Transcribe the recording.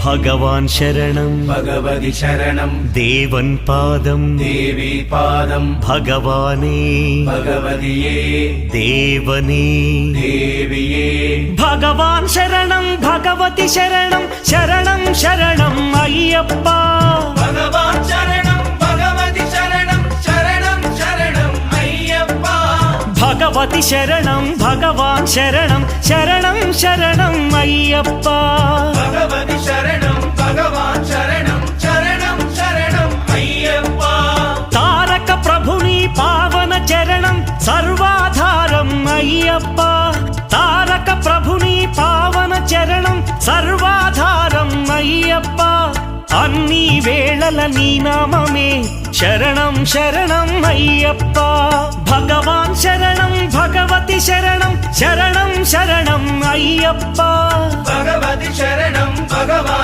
ഭഗവാൻ ശരണം ഭഗവതി ശരണം ദേവൻ പാദം ദേവി പാദം ഭഗവാനേ ഭഗവതിയേ ദേവനേ ദേവിയേ ഭഗവാൻ ശരണം ഭഗവതി ശരണം ശരണം ശരണം അയ്യപ്പ ഭഗവാൻ ശരണം ഭഗവതി ശരണം ശരണം ശരണം അയ്യപ്പ ഭഗവതി ശരണം ഭഗവാൻ ശരണം ശരണം ശരണം അയ്യപ്പ ഭഗവതി ശരണം ഭഗവാൻ ശരണം ശരണം ശരണം അയ്യപ്പ താരക ప్రభుని పావన చరణం సర్వాధారం అయ్యప్ప తారక ప్రభుని పావన చరణం సర్వాధారం అయ్యప్ప అన్ని వేళల నీ నామమే శరణం శరణం అయ్యప్ప భగవాన్ శరణం భగవతి శరణం శరణం శరణం అయ్యప్ప భగవతి శరణం భగవాన్